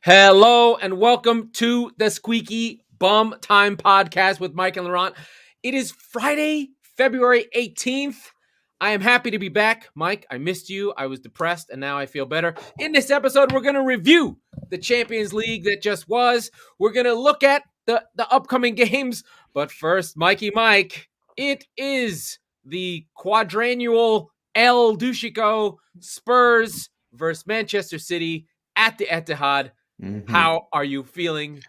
Hello and welcome to the Squeaky Bum Time Podcast with Mike and Laurent. It is Friday, February 18th. I am happy to be back. Mike, I missed you. I was depressed and now I feel better. In this episode, we're going to review the Champions League that just was. We're going to look at the upcoming games. But first, Mikey Mike, it is the quadrannual El Douchico Spurs versus Manchester City at the Etihad. How are you feeling,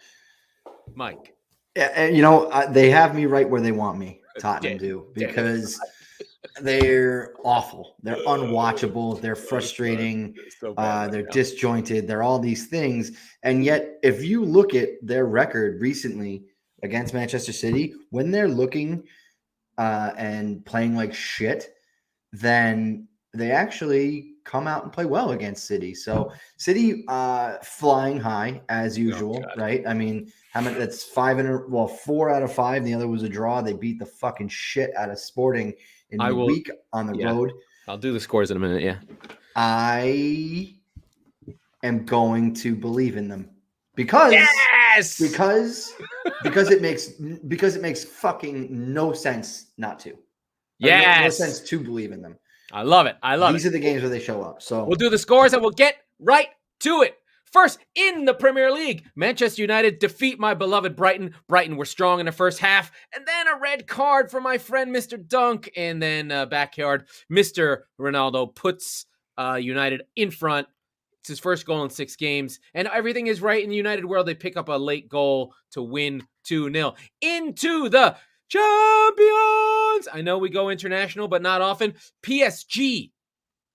Mike? Yeah, they have me right where they want me. Tottenham do, because they're awful. They're unwatchable. They're frustrating. They're disjointed. They're all these things. And yet, if you look at their record recently against Manchester City, when they're looking and playing like shit, then they actually come out and play well against City. So City flying high as usual, right? I mean, how many? That's 4 out of 5. The other was a draw. They beat the fucking shit out of Sporting in midweek on the road. I'll do the scores in a minute. Yeah, I am going to believe in them because it makes fucking no sense not to. No sense to believe in them. I love it. These are the games where they show up. So we'll do the scores and we'll get right to it. First, in the Premier League, Manchester United defeat my beloved Brighton. Brighton were strong in the first half, and then a red card for my friend Mr. Dunk, and then backyard, Mr. Ronaldo puts United in front. It's his first goal in 6 games, and everything is right in the United world. They pick up a late goal to win 2-0 into the champions. I know we go international, but not often. PSG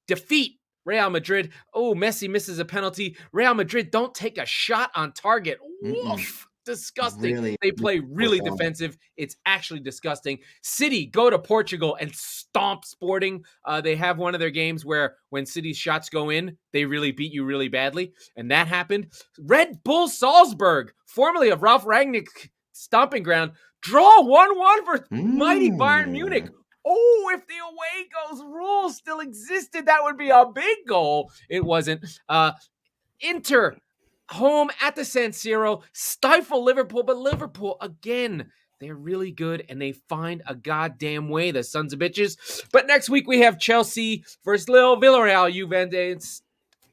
defeat Real Madrid. Oh, Messi misses a penalty. Real Madrid don't take a shot on target. Woof. Disgusting. Really, they play really defensive. It's actually disgusting. City go to Portugal and stomp Sporting. They have one of their games where when City's shots go in, they really beat you really badly. And that happened. Red Bull Salzberg, formerly of Ralph Rangnick's stomping ground, draw 1-1 for mighty Bayern Munich. Oh, if the away goes rule still existed, that would be a big goal. It wasn't. Inter, home at the San Siro, stifle Liverpool, but Liverpool, again, they're really good, and they find a goddamn way, the sons of bitches. But next week, we have Chelsea versus Lille, Villarreal, Juventus,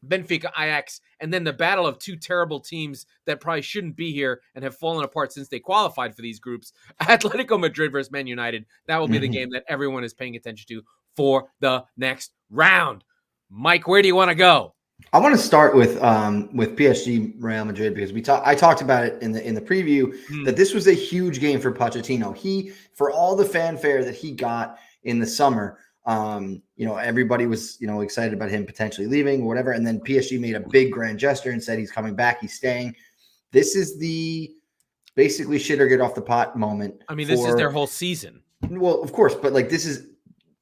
Benfica, Ajax, and then the battle of 2 terrible teams that probably shouldn't be here and have fallen apart since they qualified for these groups. Atletico Madrid versus Man United. That will be the game that everyone is paying attention to for the next round. Mike, where do you want to go? I want to start with PSG Real Madrid because I talked about it in the preview that this was a huge game for Pochettino. For all the fanfare that he got in the summer, everybody was, excited about him potentially leaving or whatever. And then PSG made a big grand gesture and said he's coming back. He's staying. This is the basically shit or get off the pot moment. I mean, this is their whole season. Well, of course, but this is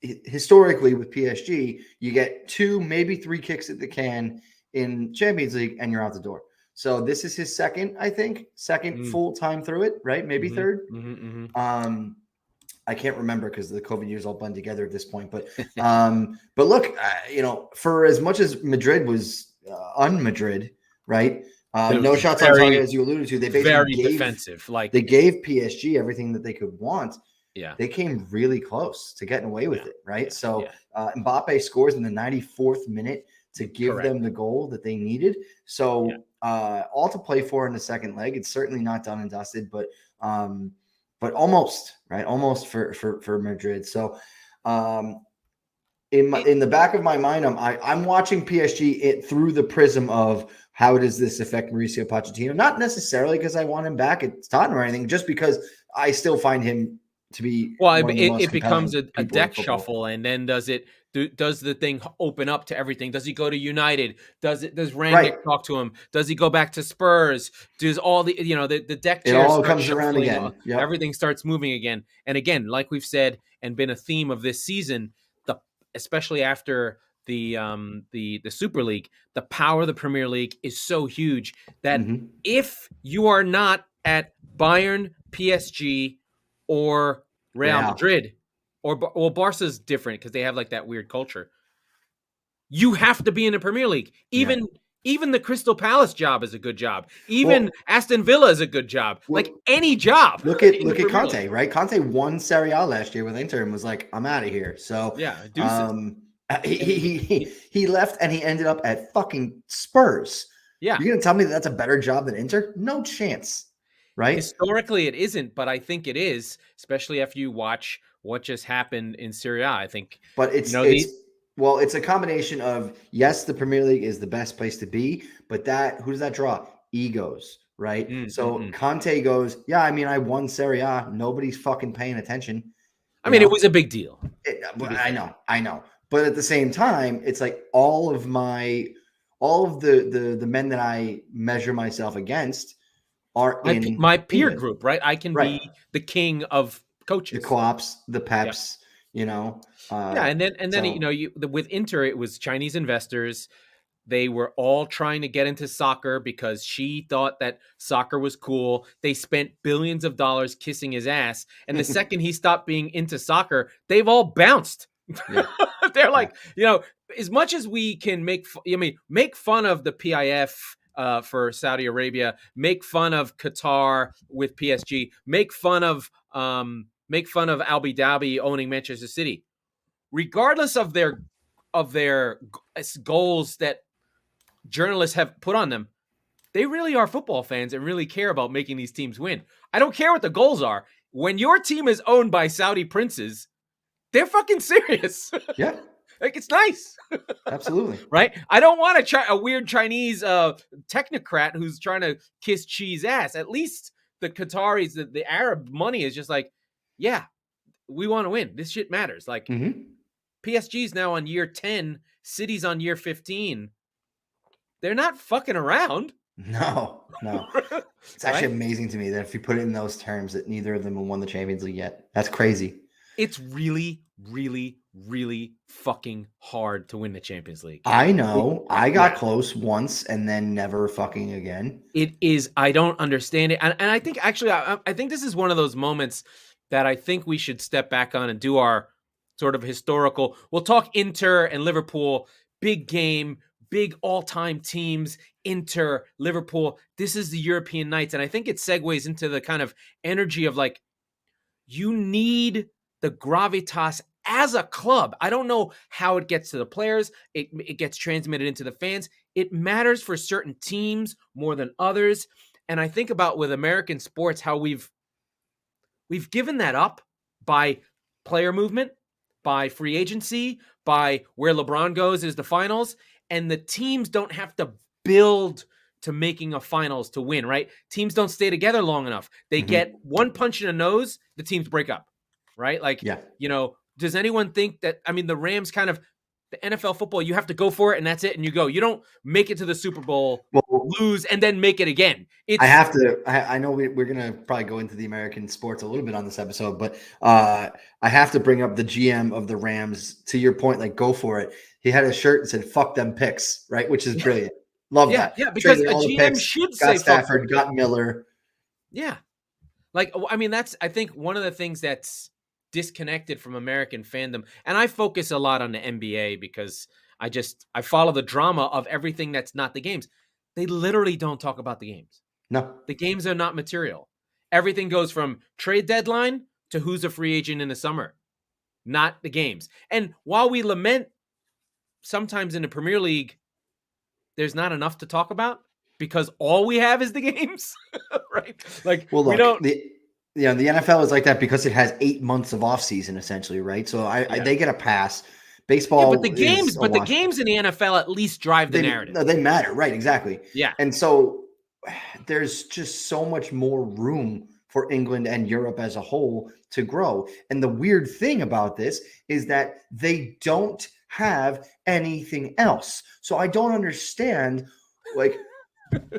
historically with PSG, you get 2, maybe 3 kicks at the can in Champions League and you're out the door. So this is his second full time through it, right? Maybe third. I can't remember because the COVID years all blend together at this point. But look, for as much as Madrid was un-Madrid, right? No shots on target, as you alluded to. They basically gave defensive. They gave PSG everything that they could want. Yeah, they came really close to getting away with it, right? Mbappe scores in the 94th minute to give them the goal that they needed. So all to play for in the second leg. It's certainly not done and dusted, but almost, right? Almost for Madrid. So in the back of my mind, I'm watching PSG through the prism of how does this affect Mauricio Pochettino? Not necessarily because I want him back at Tottenham or anything, just because I still find him to be it becomes a deck shuffle, and then does the thing open up to everything? Does he go to United? Does Rangnick talk to him? Does he go back to Spurs? Does all the the deck chairs? It all comes around again. Yep. Everything starts moving again, and again, like we've said and been a theme of this season, especially after the Super League, the power of the Premier League is so huge that if you are not at Bayern, PSG, or Real Madrid, or Barca's different because they have like that weird culture. You have to be in the Premier League. Even Even the Crystal Palace job is a good job. Even Aston Villa is a good job. Like any job. Look at Conte, right? Conte won Serie A last year with Inter and was like, "I'm out of here." So yeah, he left and he ended up at fucking Spurs. Yeah, you're gonna tell me that's a better job than Inter? No chance, right? Historically, it isn't, but I think it is, especially after you watch what just happened in Serie A. I think, but it's a combination of, yes, the Premier League is the best place to be, but who does that draw? Egos, right? So Conte goes, yeah, I mean, I won Serie A. Nobody's fucking paying attention. I mean, it was a big deal. I know. But at the same time, it's like all of the men that I measure myself against are in my peer group, right? I can be the king of coaches. The co-ops, the Peps, and then with Inter, it was Chinese investors. They were all trying to get into soccer because she thought that soccer was cool. They spent billions of dollars kissing his ass, and the second he stopped being into soccer, they've all bounced. Yeah. They're like, as much as we can make fun of the PIF for Saudi Arabia, make fun of Qatar with PSG, make fun of Abu Dhabi owning Manchester City, regardless of their goals that journalists have put on them. They really are football fans and really care about making these teams win. I don't care what the goals are. When your team is owned by Saudi princes, they're fucking serious. Yeah. Like, it's nice. Absolutely. Right? I don't want a weird Chinese technocrat who's trying to kiss Xi's ass. At least the Qataris, the Arab money is just like, yeah, we want to win. This shit matters. Like, PSG's now on year 10, City's on year 15. They're not fucking around. No. It's actually amazing to me that if you put it in those terms, that neither of them have won the Champions League yet. That's crazy. It's really, really, really fucking hard to win the Champions League. I know. I got close once and then never fucking again. It is. I don't understand it. And I think actually, I think this is one of those moments that I think we should step back on and do our sort of historical. We'll talk Inter and Liverpool, big game, big all-time teams, Inter, Liverpool. This is the European nights. And I think it segues into the kind of energy of like, you need the gravitas as a club. I don't know how it gets to the players. It gets transmitted into the fans. It matters for certain teams more than others. And I think about with American sports, how we've given that up by player movement, by free agency, by where LeBron goes is the finals. And the teams don't have to build to making a finals to win, right? Teams don't stay together long enough. They get one punch in the nose, the teams break up. Right? Like, does anyone think that, I mean, the Rams kind of, the NFL football, you have to go for it and that's it. And you go, you don't make it to the Super Bowl, lose, and then make it again. I know we're going to probably go into the American sports a little bit on this episode, but I have to bring up the GM of the Rams. To your point, like, go for it. He had a shirt that said, fuck them picks, right? Which is brilliant. Love that. Yeah, because a GM should say, got Stafford, got Miller. Yeah. Like, I mean, that's, I think, one of the things that's disconnected from American fandom. And I focus a lot on the NBA because I follow the drama of everything that's not the games. They literally don't talk about the games. No. The games are not material. Everything goes from trade deadline to who's a free agent in the summer, not the games. And while we lament sometimes in the Premier League, there's not enough to talk about because all we have is the games, right? Like, well, look, we don't... the NFL is like that because it has 8 months of off season essentially, right? So they get a pass. Baseball, but the games in the NFL at least drive the narrative. No, they matter, right? Exactly. Yeah, and so there's just so much more room for England and Europe as a whole to grow. And the weird thing about this is that they don't have anything else. So I don't understand. Like,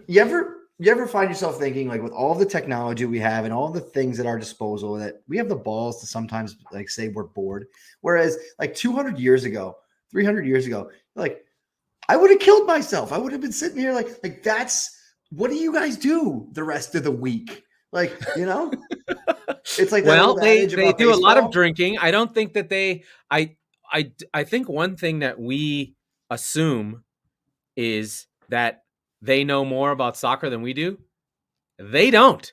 you ever find yourself thinking, like, with all the technology we have and all the things at our disposal, that we have the balls to sometimes, like, say we're bored? Whereas, like, 200 years ago, 300 years ago, like, I would have killed myself. I would have been sitting here like that's, what do you guys do the rest of the week? Like, it's like, well, they do a lot of drinking. I don't think that I think one thing that we assume is that they know more about soccer than we do? They don't.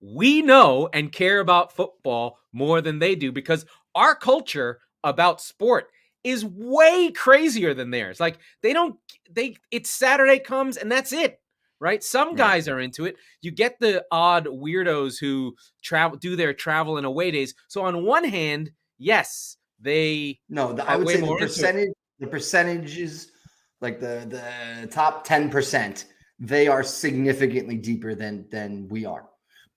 We know and care about football more than they do because our culture about sport is way crazier than theirs. Like it's Saturday comes and that's it, right? Some guys are into it. You get the odd weirdos who do their travel and away days. So on one hand, yes, I would say the percentages, like the top 10%, they are significantly deeper than we are.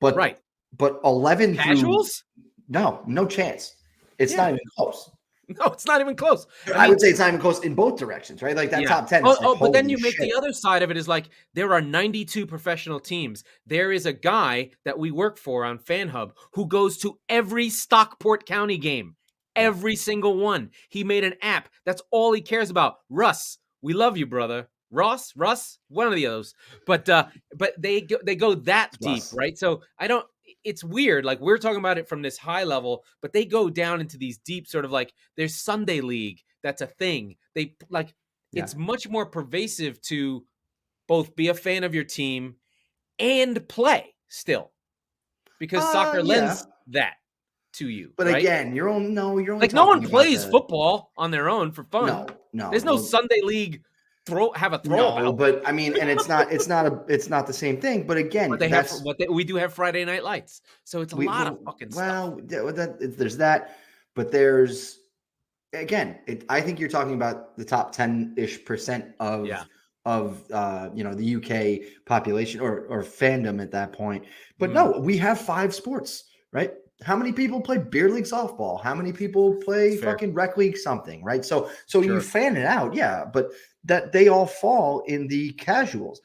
But right. But 11 casuals? No chance. It's not even close. No, it's not even close. I would say it's not even close in both directions, right? Like that top 10. But then you make the other side of it is like there are 92 professional teams. There is a guy that we work for on FanHub who goes to every Stockport County game, every single one. He made an app. That's all he cares about. Russ, we love you, brother. Russ, one of the others. But they go that deep, right? So it's weird. Like we're talking about it from this high level, but they go down into these deep sort of like there's Sunday League. That's a thing. It's much more pervasive to both be a fan of your team and play still because soccer lends that to you. But right? Again, you're only like no one plays football on their own for fun. No, there's no Sunday League have a throw about. But I mean, and it's not the same thing. But again, we do have Friday Night Lights, so it's a lot of fucking stuff. There's that, but there's again, I think you're talking about the top 10-ish% of the UK population or fandom at that point. But no, we have 5 sports, right? How many people play beer league softball? How many people play fucking rec league something, right? So you fan it out, but that they all fall in the casuals.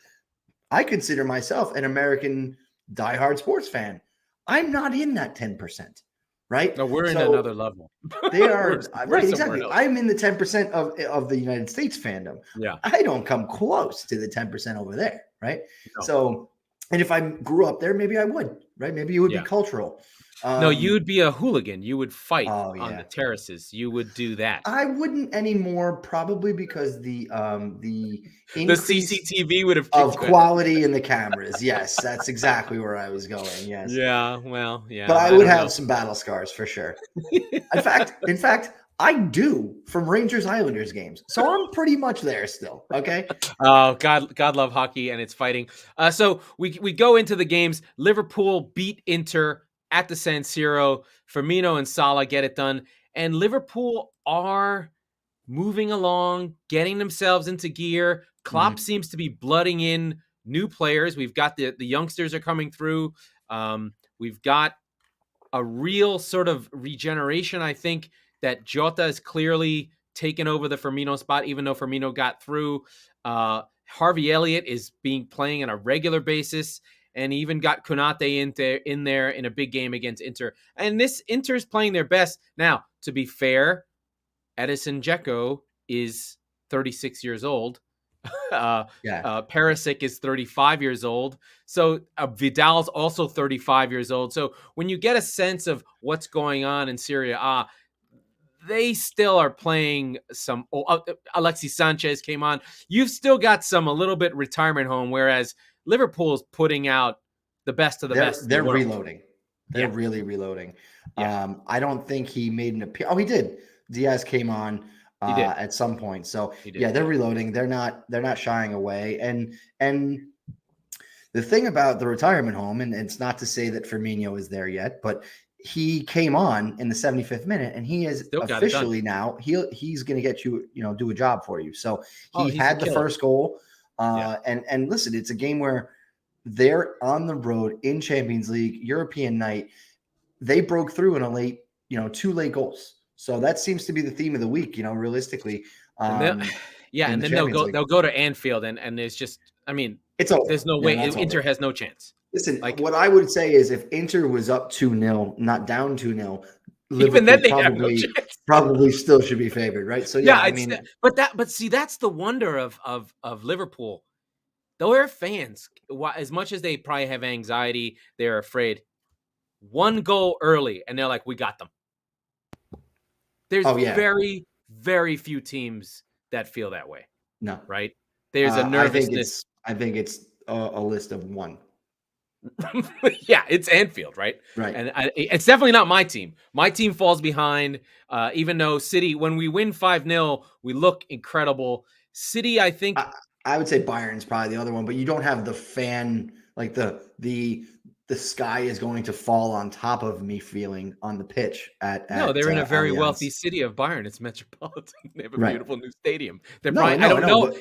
I consider myself an American diehard sports fan. I'm not in that 10%, right? No, we're in another level. They are right, exactly. I'm in the 10% of the United States fandom. Yeah, I don't come close to the 10% over there, right? No. So, and if I grew up there, maybe I would, right? Maybe it would be cultural. No, you'd be a hooligan. You would fight on the terraces. You would do that. I wouldn't anymore, probably because the CCTV would have of quality in the cameras. Yes, that's exactly where I was going. Yes. Yeah. Well. Yeah. But I would have some battle scars for sure. In fact, I do from Rangers Islanders games, so I'm pretty much there still. Okay. Oh God love hockey and it's fighting. So we go into the games. Liverpool beat Inter at the San Siro. Firmino and Salah get it done. And Liverpool are moving along, getting themselves into gear. Klopp seems to be blooding in new players. We've got the youngsters are coming through. We've got a real sort of regeneration. I think that Jota is clearly taken over the Firmino spot, even though Firmino got through. Harvey Elliott is playing on a regular basis. And even got Konate in there in a big game against Inter. And this Inter's playing their best. Now, to be fair, Edison Dzeko is 36 years old. Perisic is 35 years old. So Vidal's also 35 years old. So when you get a sense of what's going on in Serie A, they still are playing some. Alexis Sanchez came on. You've still got a little bit retirement home, whereas Liverpool's putting out the best of the best. They're reloading. They're really reloading. Yeah. I don't think he made an appearance. Oh, he did. Diaz came on at some point. So they're reloading. They're not shying away. And the thing about the retirement home, and it's not to say that Firmino is there yet, but he came on in the 75th minute, and he is officially now he's going to get you do a job for you. So he had the first goal. And listen, it's a game where they're on the road in Champions League, European night. They broke through in a late, 2 late goals. So that seems to be the theme of the week, realistically. And then they'll go to Anfield and there's just, it's over. There's no way. Inter has no chance. Listen, what I would say is if Inter was up 2-0, not down 2-0, even then they have no chance. Probably still should be favored, right? So but see, that's the wonder of Liverpool. Their fans, as much as they probably have anxiety, they're afraid. 1 goal early, and they're like, "We got them." There's very, very few teams that feel that way. No, right? There's a nervousness. I think it's a list of one. Yeah, it's Anfield, right? Right. And it's definitely not my team. My team falls behind, even though City, when we win 5-0, we look incredible. City, I think. I would say Bayern's probably the other one, but you don't have the fan, like the sky is going to fall on top of me feeling on the pitch No, they're in a very Allianz. Wealthy city of Bayern. It's metropolitan. They have a beautiful new stadium. I don't know.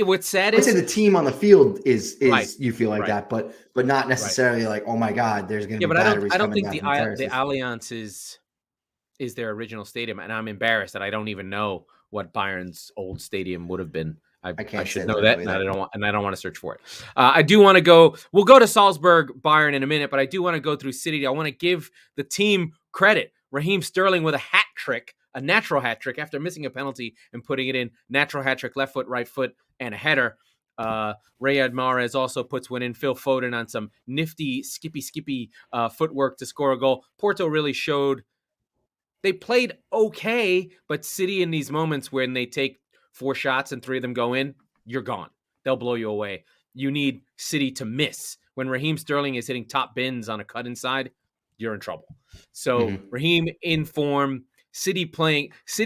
What's sad is the team on the field is right, you feel like that, but not necessarily like, oh my God, there's going to be batteries. I don't think the Allianz is their original stadium, and I'm embarrassed that I don't even know what Bayern's old stadium would have been. I should know that, and I don't want to search for it. I do want to go. We'll go to Salzberg, Bayern in a minute, but I do want to go through City. I want to give the team credit. Raheem Sterling with a natural hat trick after missing a penalty and putting it in. Natural hat trick, left foot, right foot, and a header. Riyad Mahrez also puts one in. Phil Foden on some nifty, skippy footwork to score a goal. Porto really showed they played okay, but City in these moments when they take 4 shots and 3 of them go in, you're gone. They'll blow you away. You need City to miss. When Raheem Sterling is hitting top bins on a cut inside, you're in trouble. So Raheem in form, City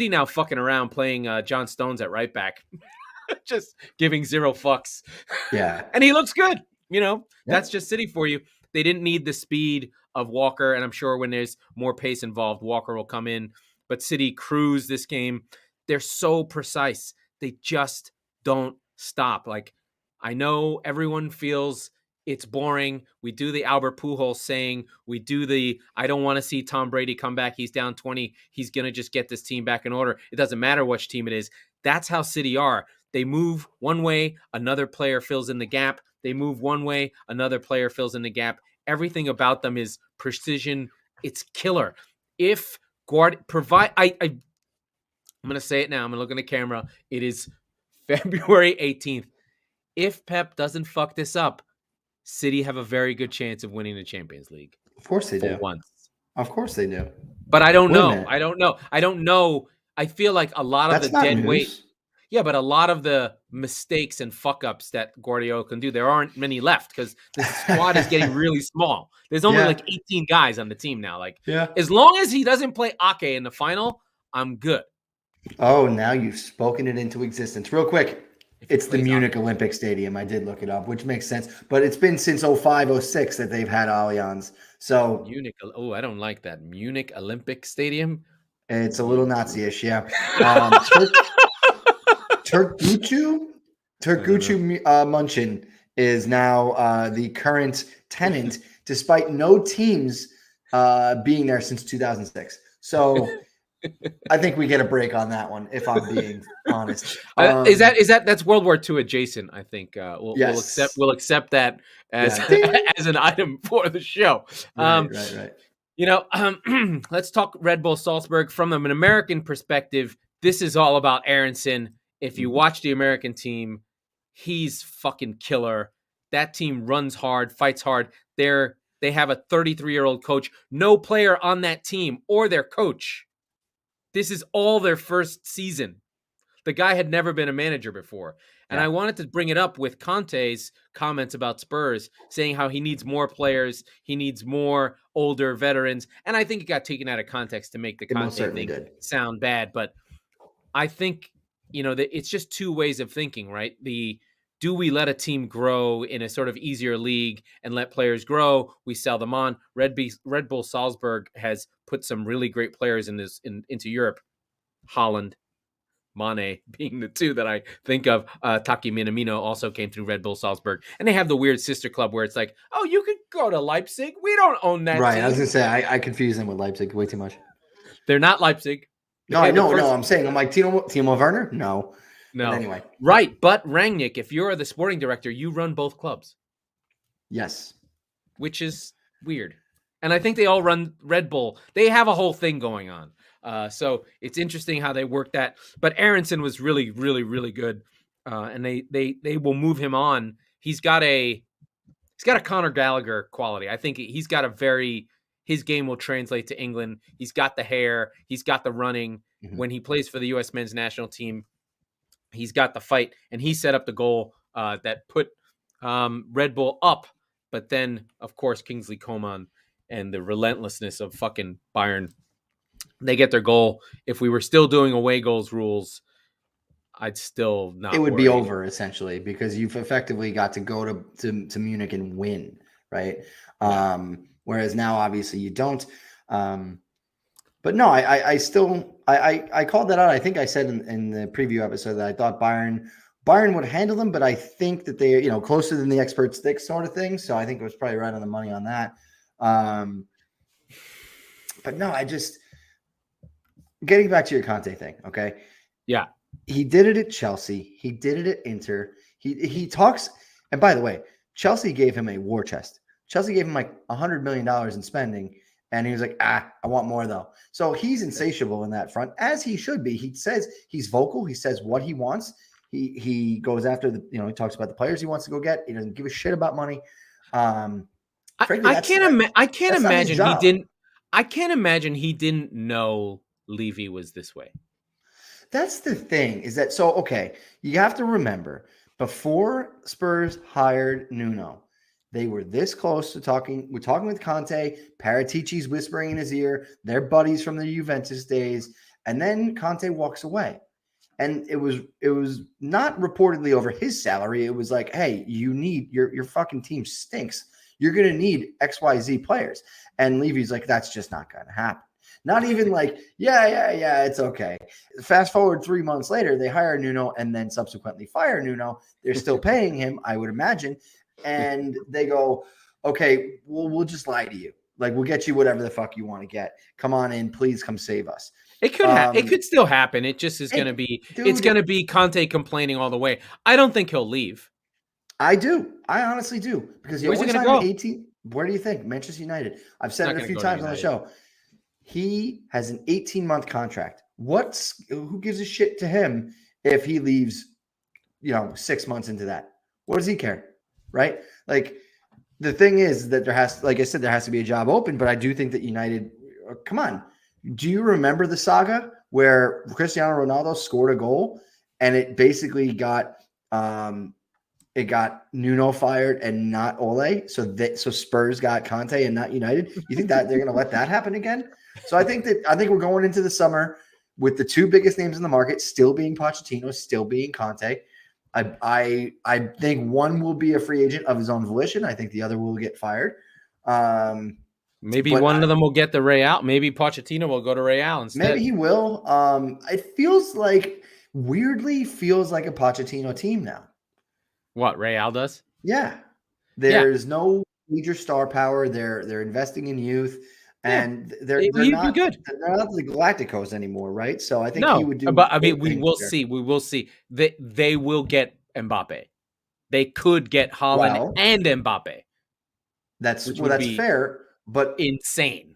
now fucking around playing John Stones at right back. Just giving 0 fucks. Yeah. And he looks good. That's just City for you. They didn't need the speed of Walker, and I'm sure when there's more pace involved, Walker will come in. But City cruise this game. They're so precise. They just don't stop. Like, I know everyone feels it's boring. We do the Albert Pujols saying, we do the, I don't want to see Tom Brady come back. He's down 20. He's going to just get this team back in order. It doesn't matter which team it is. That's how City are. They move one way, another player fills in the gap. They move one way, another player fills in the gap. Everything about them is precision. It's killer. If I'm going to say it now. I'm going to look in the camera. It is February 18th. If Pep doesn't fuck this up, City have a very good chance of winning the Champions League. Of course they do. Once. Of course they do. But I don't know. I don't know. I feel like a lot of the dead weight. Yeah, but a lot of the mistakes and fuck-ups that Guardiola can do, there aren't many left because the squad is getting really small. There's only like 18 guys on the team now. As long as he doesn't play Ake in the final, I'm good. Oh, now you've spoken it into existence. Real quick, it's the Munich Olympic Stadium. I did look it up, which makes sense. But it's been since 05-06 that they've had Allianz. So Munich. Oh, I don't like that. Munich Olympic Stadium. It's a little Nazi-ish, yeah. Turgucu Munchen is now the current tenant, despite no teams being there since 2006. So I think we get a break on that one, if I'm being honest. That's World War II adjacent? I think we'll accept that as as an item for the show. Right. Let's talk Red Bull Salzburg from an American perspective. This is all about Aronson. If you watch the American team, he's fucking killer. That team runs hard, fights hard. They have a 33-year-old coach. No player on that team or their coach. This is all their first season. The guy had never been a manager before. And I wanted to bring it up with Conte's comments about Spurs, saying how he needs more players. He needs more older veterans. And I think it got taken out of context to make the Conte thing sound bad. But I think, it's just two ways of thinking, right? Do we let a team grow in a sort of easier league and let players grow? We sell them on. Red Bull Salzburg has put some really great players into Europe. Haaland, Mane being the two that I think of. Taki Minamino also came through Red Bull Salzburg. And they have the weird sister club where it's like, oh, you could go to Leipzig. We don't own that Right, team. I was going to say, I confuse them with Leipzig way too much. They're not Leipzig. No, I know. I'm saying, I'm like, Timo Werner? No. No. But anyway. Right, but Rangnick, if you're the sporting director, you run both clubs. Yes. Which is weird. And I think they all run Red Bull. They have a whole thing going on. So it's interesting how they work that. But Aronson was really, really, really good. And they will move him on. He's got a Conor Gallagher quality. I think he's got his game will translate to England. He's got the hair. He's got the running. Mm-hmm. When he plays for the U.S. men's national team, He's got the fight, and he set up the goal that put Red Bull up. But then, of course, Kingsley Coman and the relentlessness of fucking Bayern, they get their goal. If we were still doing away goals rules, I'd still not. It would be over essentially, because you've effectively got to go to Munich and win, right? Yeah. Whereas now, obviously, you don't. But no, I still called that out. I think I said in the preview episode that I thought Bayern would handle them, but I think that they, closer than the experts think sort of thing. So I think it was probably right on the money on that. But no, getting back to your Conte thing. Okay. Yeah. He did it at Chelsea. He did it at Inter. He talks. And by the way, Chelsea gave him a war chest. Chelsea gave him like $100 million in spending. And he was like, I want more though. So he's insatiable in that front, as he should be. He says he's vocal. He says what he wants. He goes after he talks about the players he wants to go get. He doesn't give a shit about money. Frankly, I can't imagine he didn't know Levy was this way. That's the thing, is that you have to remember, before Spurs hired Nuno, they were this close to talking. We're talking with Conte. Paratici's whispering in his ear. They're buddies from the Juventus days. And then Conte walks away. And it was not reportedly over his salary. It was like, hey, you need your fucking team stinks. You're going to need XYZ players. And Levy's like, that's just not going to happen. Not even like, yeah, it's okay. Fast forward 3 months later, they hire Nuno and then subsequently fire Nuno. They're still paying him, I would imagine. And they go, okay, we'll just lie to you. Like, we'll get you whatever the fuck you want to get. Come on in, please come save us. It could it could still happen. It just is going to be, it's going to be Conte complaining all the way. I don't think he'll leave. I do. I honestly do. Because where's he going to go? 18, where do you think? Manchester United. I've said it a few times on the show. He has an 18-month contract. Who gives a shit to him if he leaves, 6 months into that? What does he care? Right? Like, the thing is that there has to be a job open, but I do think that United, come on. Do you remember the saga where Cristiano Ronaldo scored a goal and it basically got Nuno fired and not Ole? So Spurs got Conte and not United. You think that they're going to let that happen again? So I think we're going into the summer with the two biggest names in the market still being Pochettino, still being Conte. I think one will be a free agent of his own volition. I think the other will get fired. Maybe one of them will get the Real. Maybe Pochettino will go to Real instead. Maybe he will. It weirdly feels like a Pochettino team now. What, Real does? Yeah. There's no major star power. They're investing in youth. And they're not good. They're not the Galacticos anymore, right? So I think he would do. But I mean, we will see. We will see. They will get Mbappe. They could get Haaland and Mbappe. That's fair, but insane.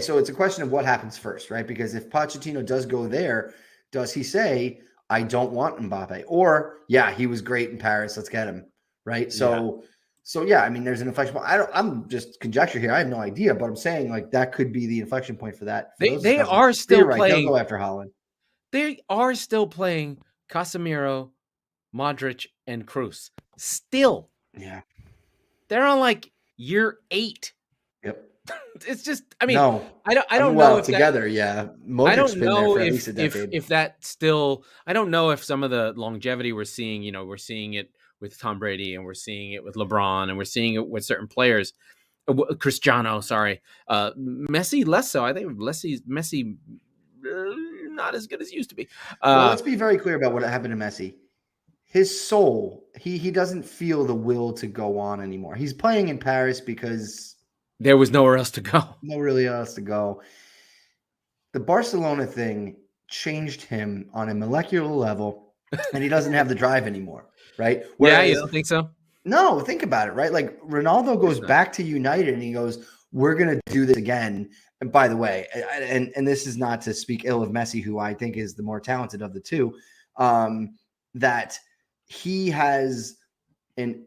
So it's a question of what happens first, right? Because if Pochettino does go there, does he say, "I don't want Mbappe," or he was great in Paris, let's get him, right? So I mean, there's an inflection point. I'm just conjecture here. I have no idea, but I'm saying like that could be the inflection point for that. They are still playing. They'll go after Haaland. They are still playing Casemiro, Modric, and Kroos. Still, they're on like year 8. Yep. It's just, I mean, no. I don't know if together. I don't know if that still. I don't know if some of the longevity we're seeing. We're seeing it with Tom Brady, and we're seeing it with LeBron, and we're seeing it with certain players. Cristiano, sorry. Messi, less so. I think Messi not as good as he used to be. Let's be very clear about what happened to Messi. His soul, he doesn't feel the will to go on anymore. He's playing in Paris because there was nowhere else to go. No really else to go. The Barcelona thing changed him on a molecular level, and he doesn't have the drive anymore. Right? Whereas, you don't think so? No, think about it, right? Like Ronaldo goes back to United and he goes, we're going to do this again. And by the way, and this is not to speak ill of Messi, who I think is the more talented of the two, that he has an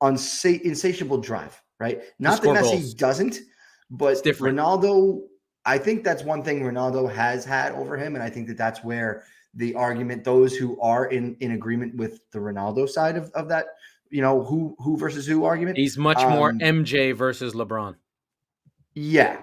insatiable drive, right? Not that Messi doesn't, but Ronaldo, I think that's one thing Ronaldo has had over him. And I think that's where the argument, those who are in agreement with the Ronaldo side of that, who versus who argument. He's much more MJ versus LeBron. Yeah,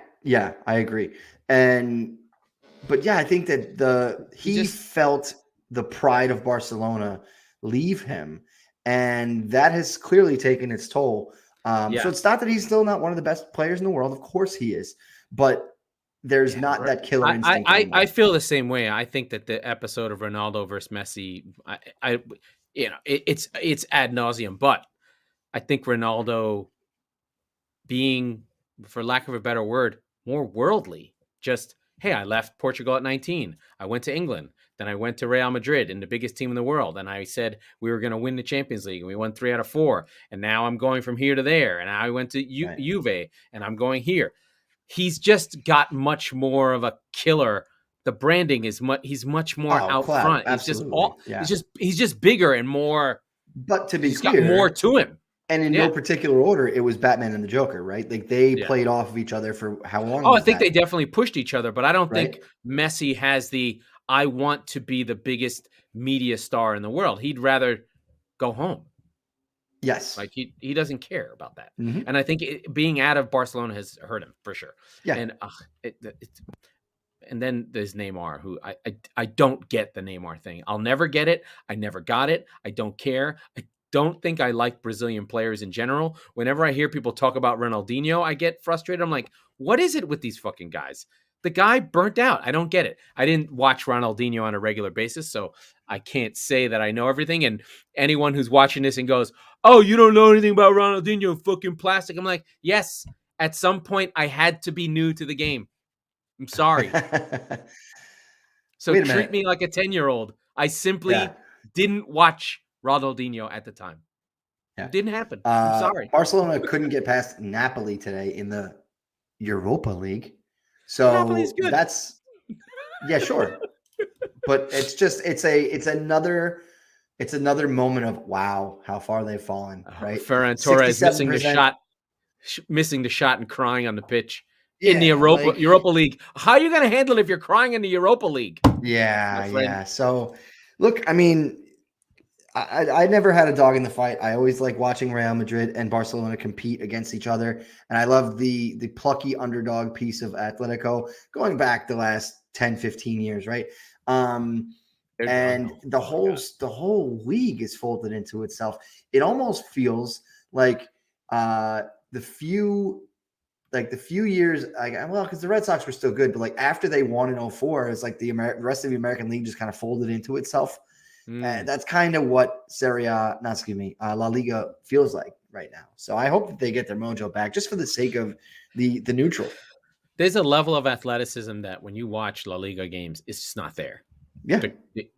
I agree. But yeah, I think that he felt the pride of Barcelona leave him, and that has clearly taken its toll. So it's not that he's still not one of the best players in the world. Of course he is, but there's not that killer instinct. I feel the same way. I think that the episode of Ronaldo versus Messi, it's ad nauseum, but I think Ronaldo being, for lack of a better word, more worldly. Just, hey, I left Portugal at 19. I went to England. Then I went to Real Madrid and the biggest team in the world. And I said we were going to win the Champions League. And we won 3 out of 4. And now I'm going from here to there. And I went to Juve and I'm going here. He's just got much more of a killer. The branding is he's much more out front. He's just bigger and more. But to be clear, got more to him. And in no particular order, it was Batman and the Joker, right? Like they played off of each other for how long? Oh, I think they definitely pushed each other, but I don't think Messi has the I want to be the biggest media star in the world. He'd rather go home. Yes. Like he doesn't care about that. Mm-hmm. And I think being out of Barcelona has hurt him for sure. Yeah. And and then there's Neymar, who I don't get the Neymar thing. I'll never get it. I never got it. I don't care. I don't think I like Brazilian players in general. Whenever I hear people talk about Ronaldinho, I get frustrated. I'm like, what is it with these fucking guys? The guy burnt out. I don't get it. I didn't watch Ronaldinho on a regular basis, so I can't say that I know everything. And anyone who's watching this and goes, oh, you don't know anything about Ronaldinho, fucking plastic. I'm like, yes, at some point I had to be new to the game. I'm sorry. So treat me like a 10-year-old. I simply didn't watch Ronaldinho at the time. Yeah. It didn't happen. I'm sorry. Barcelona couldn't get past Napoli today in the Europa League. So Napoli's good. That's sure. But it's another moment of wow, how far they've fallen, right? Ferran Torres missing the shot and crying on the pitch in the Europa League. How are you going to handle it if you're crying in the Europa League? Yeah. So look, I mean, I never had a dog in the fight. I always like watching Real Madrid and Barcelona compete against each other. And I love the plucky underdog piece of Atletico going back the last 10, 15 years, right? And the whole league is folded into itself. It almost feels like the few years, because the Red Sox were still good, but like after they won in 2004, it's like the rest of the American League just kind of folded into itself. And that's kind of what La Liga feels like right now. So I hope that they get their mojo back just for the sake of the neutral. There's a level of athleticism that when you watch La Liga games, it's just not there. Yeah.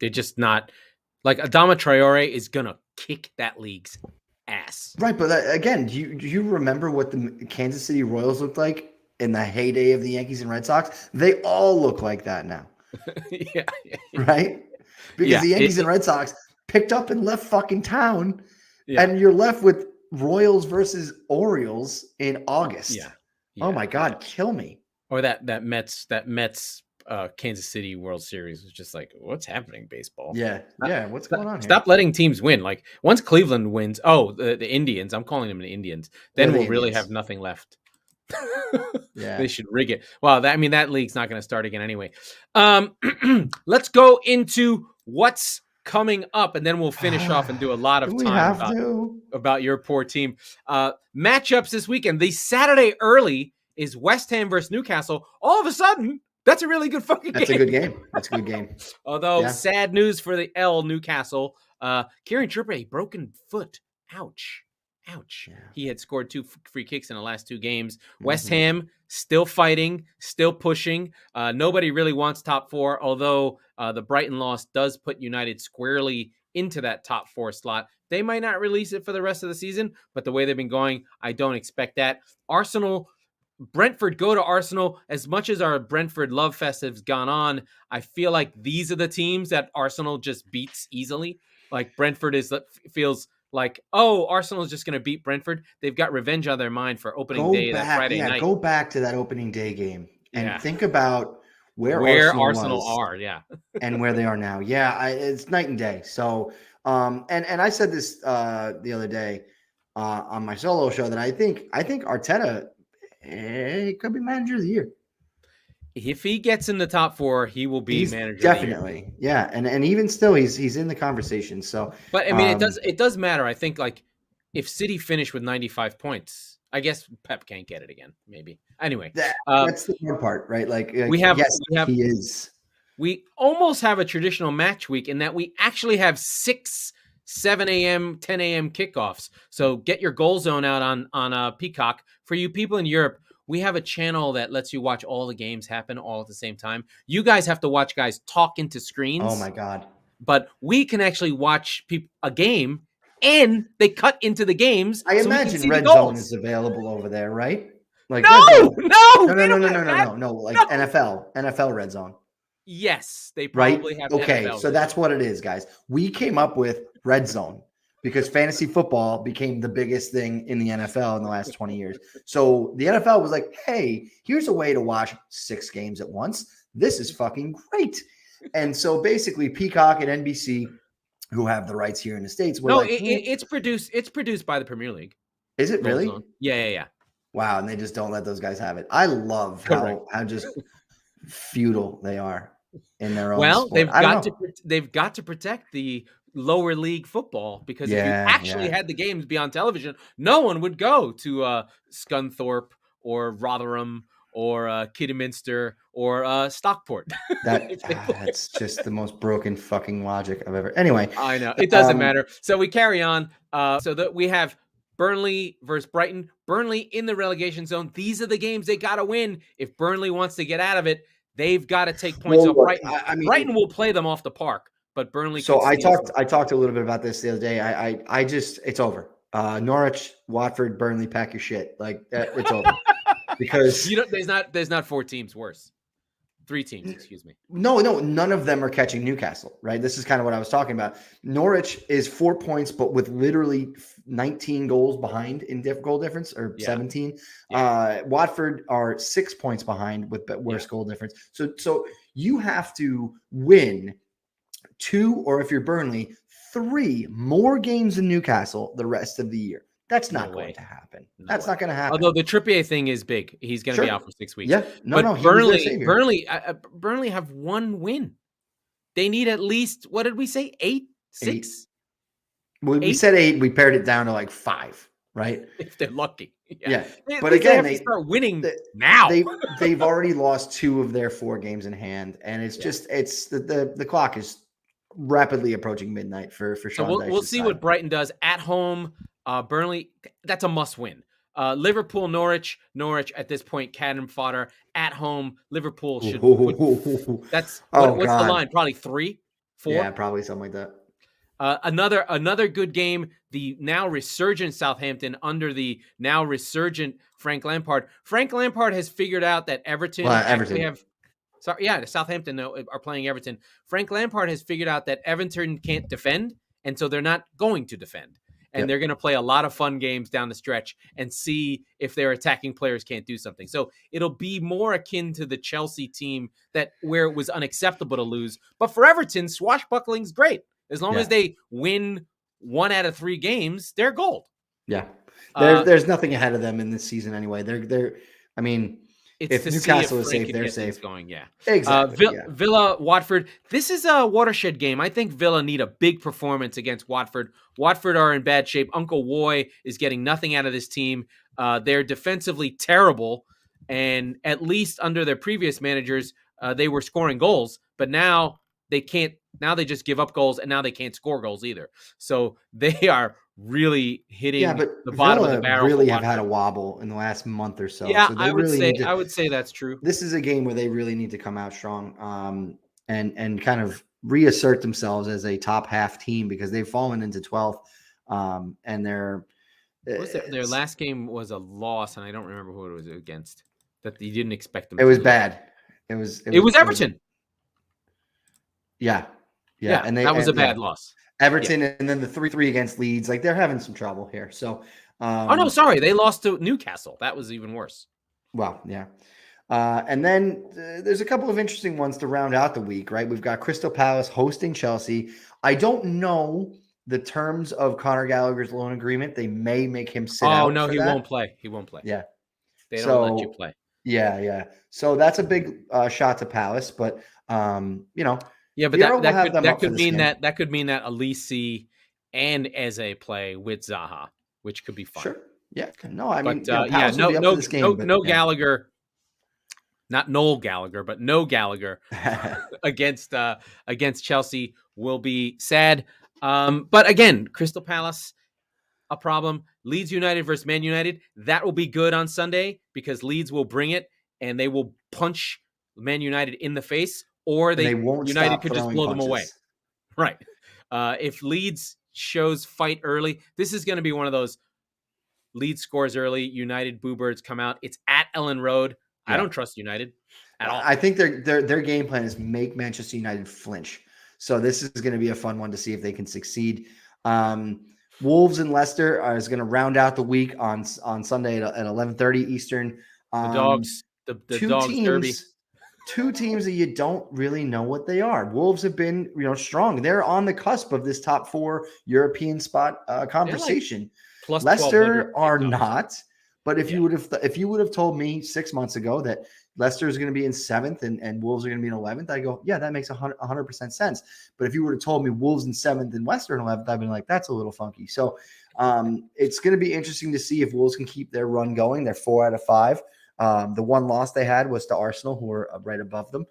They're just not. Like Adama Traore is going to kick that league's ass. Right. But again, do you remember what the Kansas City Royals looked like in the heyday of the Yankees and Red Sox? They all look like that now. Yeah. Right? Because the Yankees and Red Sox picked up and left fucking town, and you're left with Royals versus Orioles in August. Yeah. Oh my God, kill me. Or that Mets Kansas City World Series was just like, what's happening, baseball? Yeah. What's going on here? Stop letting teams win. Like once Cleveland wins, the Indians. I'm calling them the Indians. Then we'll really have nothing left. Yeah, they should rig it. Well, that league's not going to start again anyway. Let's go into what's coming up, and then we'll finish off and do a lot of time about your poor team. Matchups this weekend. The Saturday early is West Ham versus Newcastle. All of a sudden, that's a really good fucking game. That's a good game. That's a good game. Although sad news for the Newcastle. Kieran Trippier, a broken foot. Ouch. Yeah. He had scored 2 free kicks in the last 2 games. West Ham still fighting, still pushing. Nobody really wants top 4, although the Brighton loss does put United squarely into that top 4 slot. They might not release it for the rest of the season, but the way they've been going, I don't expect that. Brentford, go to Arsenal. As much as our Brentford love fest has gone on, I feel like these are the teams that Arsenal just beats easily. Like Brentford feels like, oh, Arsenal is just going to beat Brentford. They've got revenge on their mind for opening day that Friday night. Go back to that opening day game and think about where Arsenal are, and where they are now. Yeah, it's night and day. So, and I said this the other day on my solo show that I think Arteta could be manager of the year. If he gets in the top 4, he will be manager definitely. of the year. Yeah, and even still, he's in the conversation. So, but I mean, it does matter. I think like if City finish with 95 points, I guess Pep can't get it again. Maybe anyway. That's the hard part, right? Like he is. We almost have a traditional match week in that we actually have 6, 7 a.m., 10 a.m. kickoffs. So get your goal zone out on Peacock. For you people in Europe, we have a channel that lets you watch all the games happen all at the same time. You guys have to watch guys talk into screens. Oh, my God. But we can actually watch a game, and they cut into the games. I imagine Red Zone is available over there, right? Like no. Like NFL Red Zone. Yes, they probably have. Okay, NFL so that's what it is, guys. We came up with Red Zone because fantasy football became the biggest thing in the NFL in the last 20 years. So the NFL was like, hey, here's a way to watch 6 games at once. This is fucking great. And so basically Peacock and NBC, who have the rights here in the States, it's produced by the Premier League. Is it really? Yeah. Wow, and they just don't let those guys have it. I love how just feudal they are in their own sport. They've got to protect the lower league football because if you actually had the games be on television, no one would go to Scunthorpe or Rotherham or Kidderminster or Stockport. That's just the most broken fucking logic I've ever. Anyway, I know it doesn't matter. So we carry on. So that we have Burnley versus Brighton. Burnley in the relegation zone. These are the games they got to win. If Burnley wants to get out of it, they've got to take points off Brighton. Brighton will play them off the park, but Burnley. So I talked a little bit about this the other day. I just it's over. Norwich, Watford, Burnley, pack your shit. Like it's over because there's not 4 teams worse. 3 teams, excuse me. No, none of them are catching Newcastle, right? This is kind of what I was talking about. Norwich is 4 points, but with literally 19 goals behind in goal difference, or 17. Yeah. Watford are 6 points behind with worse goal difference. So you have to win 2, or if you're Burnley, 3 more games than Newcastle the rest of the year. That's not going to happen. That's not going to happen. Although the Trippier thing is big. He's going to be out for 6 weeks. Yeah. Burnley have 1 win. They need at least, what did we say? 8? 6? We said 8. We pared it down to like 5, right? If they're lucky. Yeah. But again, they start winning now. They've already lost 2 of their 4 games in hand. And it's just, the clock is rapidly approaching midnight for Sean So we'll see what Brighton does at home. Burnley, that's a must win. Liverpool, Norwich at this point, cannon fodder at home. Liverpool should. That's what's the line? Probably 3, 4. Yeah, probably something like that. Another good game. The now resurgent Southampton under the now resurgent Frank Lampard. Frank Lampard has figured out that Everton. Southampton are playing Everton. Frank Lampard has figured out that Everton can't defend, and so they're not going to defend. And they're going to play a lot of fun games down the stretch and see if their attacking players can't do something. So it'll be more akin to the Chelsea team where it was unacceptable to lose. But for Everton, swashbuckling's great. As long as they win 1 out of 3 games, they're gold. Yeah. There's nothing ahead of them in this season anyway. If Newcastle is safe, they're safe. Exactly. Villa, Watford. This is a watershed game. I think Villa need a big performance against Watford. Watford are in bad shape. Uncle Woy is getting nothing out of this team. They're defensively terrible, and at least under their previous managers, they were scoring goals. But now they can't. Now they just give up goals, and now they can't score goals either. So they are really hitting the bottom of the barrel. Really have had a wobble in the last month or so. Yeah, so I would say that's true. This is a game where they really need to come out strong, and kind of reassert themselves as a top half team because they've fallen into 12th, and their last game was a loss, and I don't remember who it was against. That you didn't expect them. It was bad. It was Everton. Yeah, and that was a bad loss. Everton, and then the 3-3 against Leeds. Like they're having some trouble here. So, they lost to Newcastle. That was even worse. Well, yeah. And then there's a couple of interesting ones to round out the week, right? We've got Crystal Palace hosting Chelsea. I don't know the terms of Conor Gallagher's loan agreement. They may make him sit out. Oh no, for he that. won't play. He won't play. Yeah, they don't let you play. Yeah. So that's a big shot to Palace, but yeah, but that could mean that Alisi and Eze play with Zaha, which could be fun. Sure. Yeah. No, I mean, Palace will be up for this game, no Gallagher. Not Noel Gallagher, but no Gallagher against Chelsea will be sad. But again, Crystal Palace, a problem. Leeds United versus Man United, that will be good on Sunday because Leeds will bring it and they will punch Man United in the face, or they won't. United could just blow them away. Right. If Leeds shows fight early, this is going to be one of those Leeds scores early, United boo-birds come out. It's at Ellen Road. Yeah. I don't trust United at all. I think their game plan is make Manchester United flinch. So this is going to be a fun one to see if they can succeed. Wolves and Leicester is going to round out the week on Sunday at 11:30 Eastern. The Dogs derby. Two teams that you don't really know what they are. Wolves have been strong. They're on the cusp of this top 4 European spot conversation. Like Leicester are not. But if you would have told me 6 months ago that Leicester is going to be in 7th and Wolves are going to be in 11th, I go, yeah, that makes 100% sense. But if you would have told me Wolves in 7th and Leicester in 11th, I'd been like, that's a little funky. So it's going to be interesting to see if Wolves can keep their run going. They're 4 out of 5. The one loss they had was to Arsenal, who are right above them.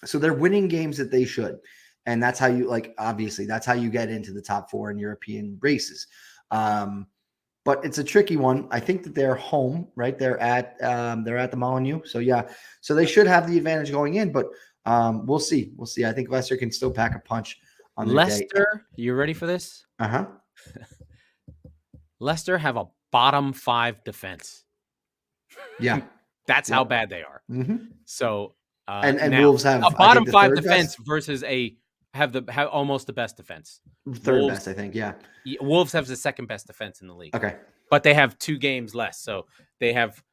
So they're winning games that they should. And that's how you obviously that's how you get into the top 4 in European races. But it's a tricky one. I think that they're home, right? They're at the Molyneux. So yeah, so they should have the advantage going in, but we'll see. We'll see. I think Leicester can still pack a punch on Leicester. You ready for this? Leicester have a bottom 5 defense. Yeah, that's how bad they are. Mm-hmm. So and now, Wolves have a bottom 5 defense versus have almost the best defense. Third best, I think. Yeah. Wolves have the second best defense in the league. Okay. But they have 2 games less. So they have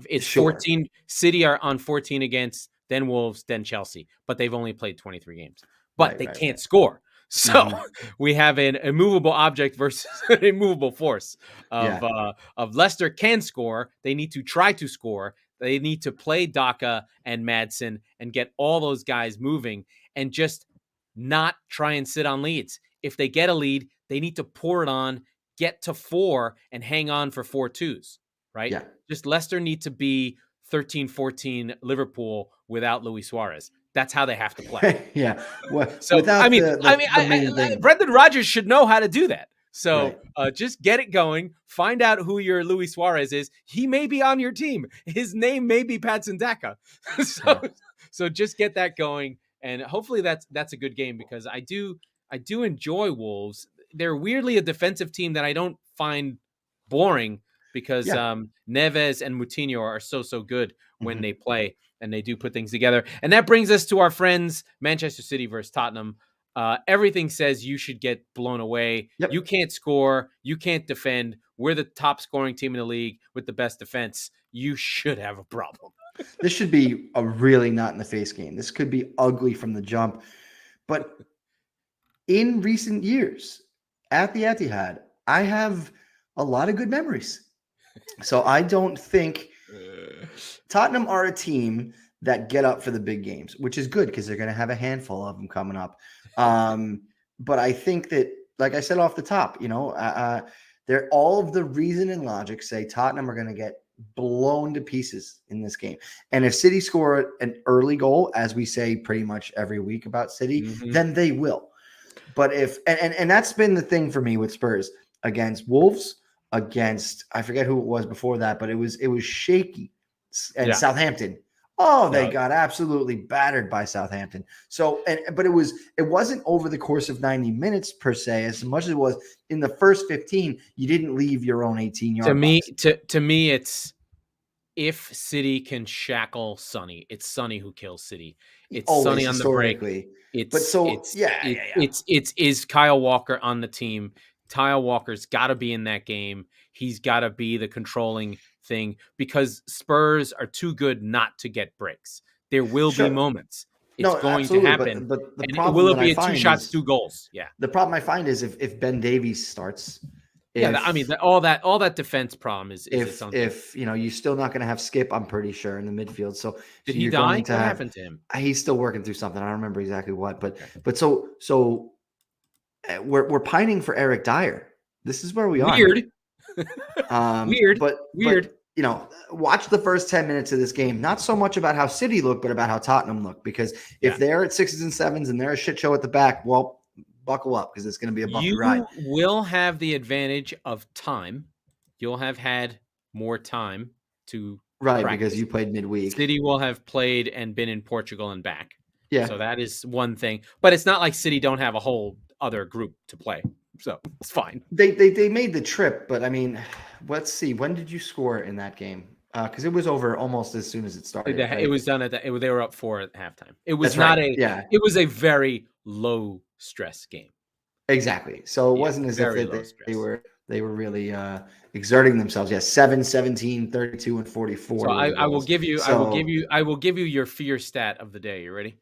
it's 14. City are on 14 against, then Wolves, then Chelsea. But they've only played 23 games. But they can't score. So we have an immovable object versus an immovable force of Leicester can score. They need to try to score. They need to play Daka and Madsen and get all those guys moving and just not try and sit on leads. If they get a lead, they need to pour it on, get to 4 and hang on for 4-2s, right? Yeah. Just Leicester need to be 13-14 Liverpool without Luis Suarez. That's how they have to play. Yeah. Well, so Brendan Rodgers should know how to do that. So just get it going. Find out who your Luis Suarez is. He may be on your team. His name may be Patson Daka. So just get that going. And hopefully that's a good game because I do enjoy Wolves. They're weirdly a defensive team that I don't find boring because Neves and Moutinho are so good when they play and they do put things together. And that brings us to our friends Manchester City versus Tottenham. Everything says you should get blown away. Yep. You can't score. You can't defend. We're the top scoring team in the league with the best defense. You should have a problem. This should be a really not in the face game. This could be ugly from the jump. But in recent years at the Etihad, I have a lot of good memories. So I don't think Tottenham are a team that get up for the big games, which is good because they're going to have a handful of them coming up. But I think that, like I said off the top, they're all of the reason and logic say Tottenham are going to get blown to pieces in this game. And if City score an early goal, as we say pretty much every week about City, then they will. But if and that's been the thing for me with Spurs against Wolves, against I forget who it was before that, but it was shaky and Southampton. Oh, they got absolutely battered by Southampton. So, but it wasn't over the course of 90 minutes per se, as much as it was in the first 15. You didn't leave your own 18-yard box. To me, it's if City can shackle Sonny, it's Sonny who kills City. It's Sonny on the break. Is Kyle Walker on the team Kyle Walker's got to be in that game. He's got to be the controlling thing because Spurs are too good not to get breaks. There will be moments. It's going to happen. But the and problem will it that be I a find 2 shots, is, 2 goals? Yeah. The problem I find is if Ben Davies starts, all that defense problem is if you're still not going to have Skip, I'm pretty sure, in the midfield. So did he die? What happened to him? He's still working through something. I don't remember exactly what, but so we're pining for Eric Dyer. This is where we are. Weird. But watch the first 10 minutes of this game. Not so much about how City looked, but about how Tottenham looked. Because if they're at 6s and 7s and they're a shit show at the back, well, buckle up because it's going to be a bumpy ride. You will have the advantage of time. You'll have had more time to practice. Because you played midweek. City will have played and been in Portugal and back. Yeah. So that is one thing. But it's not like City don't have a whole other group to play. So it's fine. They made the trip, but I mean, let's see. When did you score in that game? Because it was over almost as soon as it started. It was done they were up 4 at halftime. It was It was a very low stress game. Exactly. So it wasn't as if they were really exerting themselves. Yeah, 7, 17, 32, and 44. So I will give you your fear stat of the day. You ready?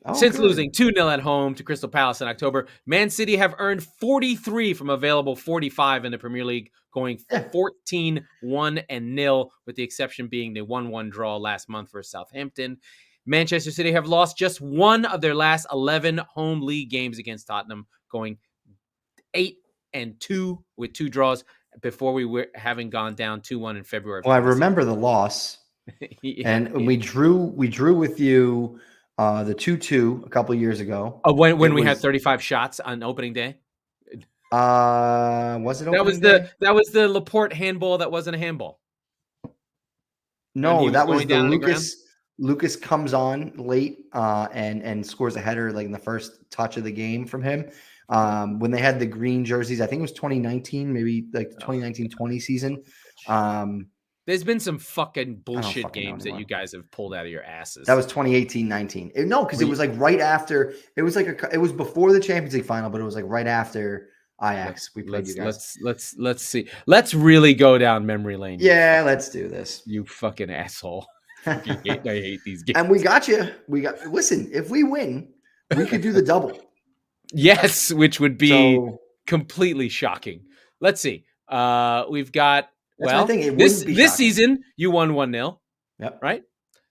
Oh, Since losing 2-0 at home to Crystal Palace in October, Man City have earned 43 from available 45 in the Premier League, going 14-1-0, with the exception being the 1-1 draw last month for Southampton. Manchester City have lost just one of their last 11 home league games against Tottenham, going 8-2 with 2 draws before we were having gone down 2-1 in February. Well, I remember the loss, and we drew with you the 2-2 a couple of years ago. When we had 35 shots on opening day. Was it opening day? That was the Laporte handball that wasn't a handball. No, that was the Lucas comes on late and scores a header like in the first touch of the game from him. When they had the green jerseys, I think it was 2019, maybe like the 2019-20 season. There's been some fucking bullshit games that you guys have pulled out of your asses. That was 2018-19. No, because it was like right after. It was like it was before the Champions League final, but it was like right after Ajax. We played you guys. Let's see. Let's really go down memory lane. Yeah, let's do this. You fucking asshole. I hate these games. And we got you. Listen, if we win, we could do the double. Yes, which would be completely shocking. Let's see. We've got this season you won 1-0. Yep. Right?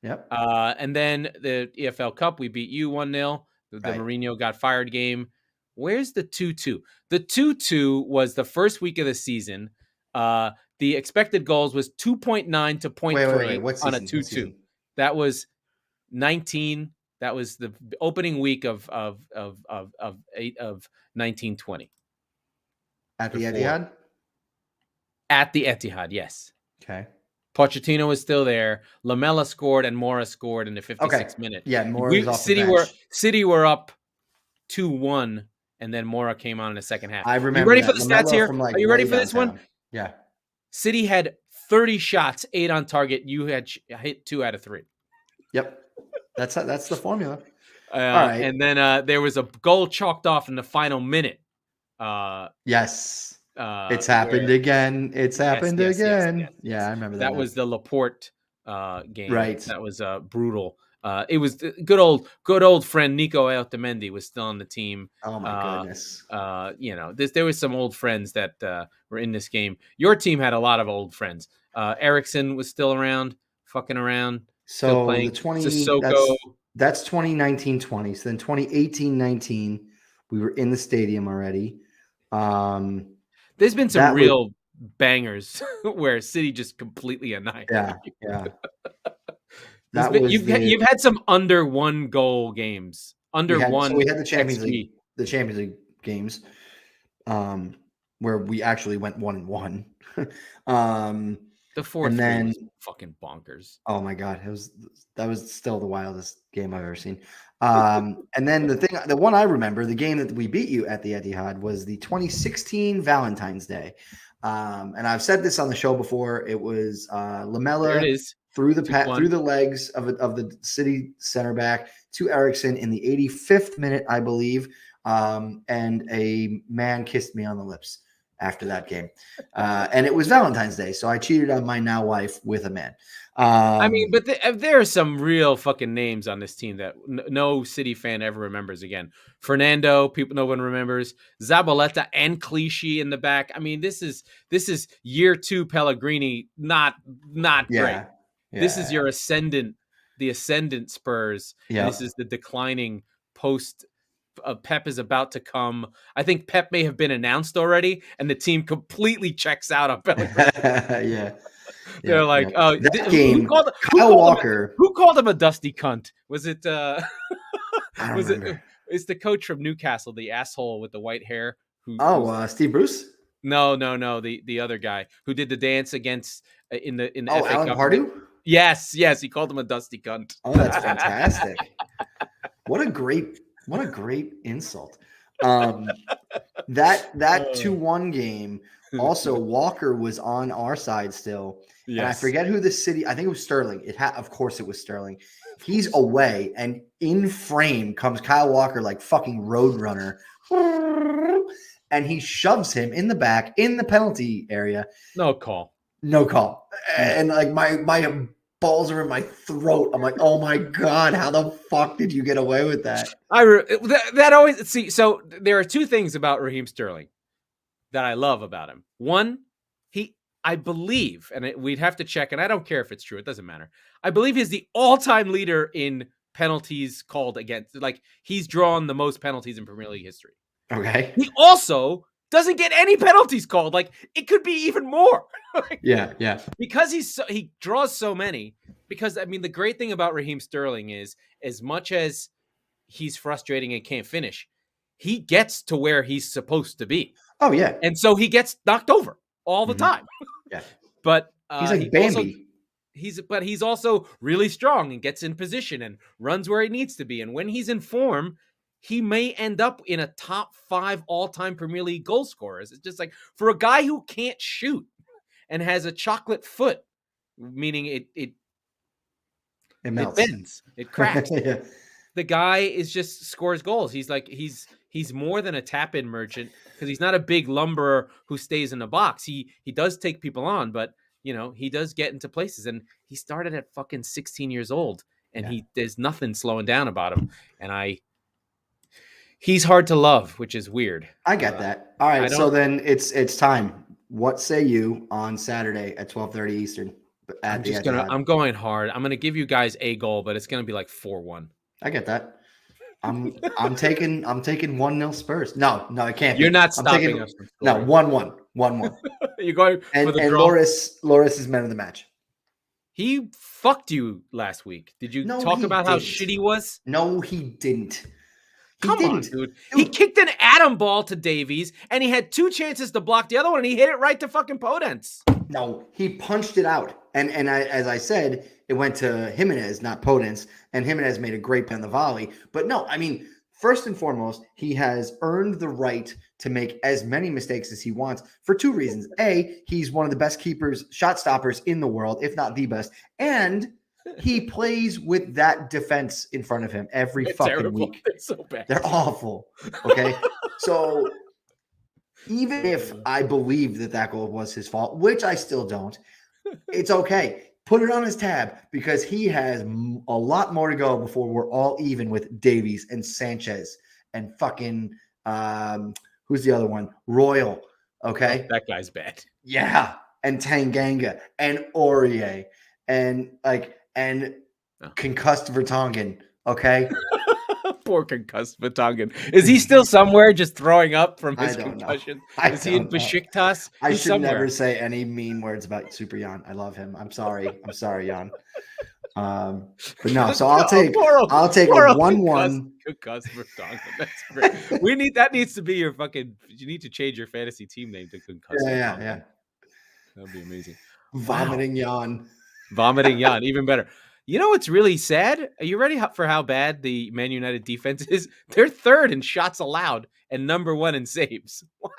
Yep. And then the EFL Cup, we beat you 1-0. The Mourinho got fired game. Where's the 2-2? The 2-2 was the first week of the season. The expected goals was 2.9 to 0.3 on a 2-2. That was 19. That was the opening week of 1920. At the Etihad? At the Etihad, yes. Okay. Pochettino was still there. Lamela scored and Mora scored in the 56th minute. Yeah, Mora was off the bench. City were up 2-1, and then Mora came on in the second half. I remember. You ready for the stats here? Are you ready for this one? Yeah. City had 30 shots, 8 on target. You had hit 2 out of 3. Yep. That's the formula. All right. And then there was a goal chalked off in the final minute. Yes. It's happened again. It's happened again. Yes. Yeah, I remember that. That was the Laporte game. Right. That was brutal. It was good old friend Nico Otamendi was still on the team. Oh my goodness. There was some old friends that were in this game. Your team had a lot of old friends. Eriksson was still around, fucking around. So the 20 that's 2019-20. So then 2018-19, we were in the stadium already. There's been some real bangers where City just completely annihilated. Yeah. You've had some under 1 goal games. So we had the Champions League games, where we actually went 1-1. The fourth was fucking bonkers. Oh my god, that was still the wildest game I've ever seen. And then the one I remember, the game that we beat you at the Etihad was the 2016 Valentine's Day. And I've said this on the show before. It was Lamela through the legs of the City center back to Eriksson in the 85th minute, I believe. And a man kissed me on the lips. after that game. And it was Valentine's Day, so I cheated on my now wife with a man. I mean, but there are some real fucking names on this team that no City fan ever remembers again. Fernando, no one remembers. Zabaleta and Clichy in the back. I mean, this is year 2 Pellegrini, not great. Yeah. This is your the ascendant Spurs. Yeah. This is the declining post. Pep is about to come. I think Pep may have been announced already, and the team completely checks out on Pellegrini. Yeah. They're like, oh, that game. Kyle Walker. Who called him a dusty cunt? Was it? I don't remember. It's the coach from Newcastle, the asshole with the white hair. Steve Bruce? No. The other guy who did the dance against in the FA Alan Cup. Pardew? Yes. He called him a dusty cunt. Oh, that's fantastic! What a great insult. That 2-1 game. Also, Walker was on our side still. Yes. And I forget who the City, I think it was Sterling. Of course it was Sterling. He's away, and in frame comes Kyle Walker like fucking Roadrunner. And he shoves him in the back in the penalty area. No call. And like my balls are in my throat. I'm like, oh my God, how the fuck did you get away with that? That always, see, so there are two things about Raheem Sterling that I love about him. One, I believe, and we'd have to check, and I don't care if it's true. It doesn't matter. I believe he's the all-time leader in penalties called against. Like, he's drawn the most penalties in Premier League history. Okay. He also doesn't get any penalties called. Like, it could be even more. Yeah. Because he draws so many. Because, I mean, the great thing about Raheem Sterling is, as much as he's frustrating and can't finish, he gets to where he's supposed to be. Oh, yeah. And so he gets knocked over all the time. Yeah. But he's like Bambi. He's also really strong and gets in position and runs where he needs to be. And when he's in form, he may end up in a top 5 all-time Premier League goal scorers. It's just like, for a guy who can't shoot and has a chocolate foot, meaning it melts. It bends, it cracks. Yeah. The guy just scores goals. He's like, he's more than a tap-in merchant, because he's not a big lumberer who stays in the box. He does take people on, but he does get into places. And he started at fucking 16 years old, and there's nothing slowing down about him. And he's hard to love, which is weird. I get that. All right, so then it's time. What say you on Saturday at 12:30 Eastern? I'm going hard. I'm gonna give you guys a goal, but it's gonna be like 4-1. I get that. I'm taking 1-0 Spurs. No, it can't be. You're not stopping us from scoring. No, 1-1. You're going and for the draw. Loris is man of the match. He fucked you last week. Did you talk about how shit he was? No, he didn't. Come on, dude. He kicked an atom ball to Davies, and he had 2 chances to block the other one, and he hit it right to fucking Podence. No, he punched it out. And as I said, it went to Jimenez, not Podence, and Jimenez made a great play on the volley. But no, I mean, first and foremost, he has earned the right to make as many mistakes as he wants for 2 reasons. A, he's one of the best shot stoppers in the world, if not the best. And he plays with that defense in front of him every fucking week. They're so bad. They're awful. Okay. So even if I believe that goal was his fault, which I still don't, it's okay. Put it on his tab, because he has a lot more to go before we're all even with Davies and Sanchez and fucking who's the other one? Royal. Okay. Oh, that guy's bad. Yeah. And Tanganga and Aurier and concussed Vertonghen. Okay. Poor concussed Vertonghen. Is he still somewhere just throwing up from his concussion? Is he in Besiktas? I should never say any mean words about Super Jan. I love him. I'm sorry, Jan. But no, so I'll take a 1-1. Concussed Vertonghen. That's great. That needs to be your fucking. You need to change your fantasy team name to concussed. Yeah. That'd be amazing. Vomiting Jan. Vomiting Jan, even better. You know what's really sad? Are you ready for how bad the Man United defense is? They're 3rd in shots allowed and number 1 in saves. Wow.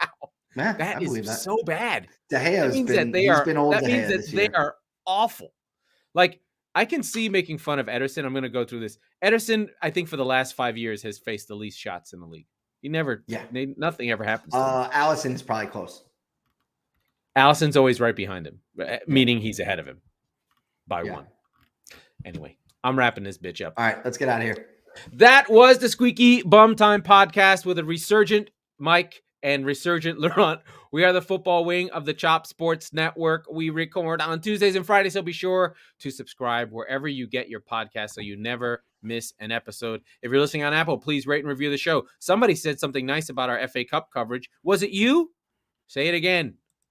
Man, that is so bad. De Gea's been old. That means that they are awful. Like, I can see making fun of Ederson. I'm going to go through this. Ederson, I think for the last 5 years, has faced the least shots in the league. Nothing ever happens to him. Alisson is probably close. Allison's always right behind him, meaning he's ahead of him by one. Anyway, I'm wrapping this bitch up. All right, let's get out of here. That was the Squeaky Bum Time Podcast with a resurgent Mike and resurgent Laurent. We are the football wing of the Chop Sports Network. We record on Tuesdays and Fridays, so be sure to subscribe wherever you get your podcast so you never miss an episode. If you're listening on Apple, please rate and review the show. Somebody said something nice about our FA Cup coverage. Was it you? Say it again.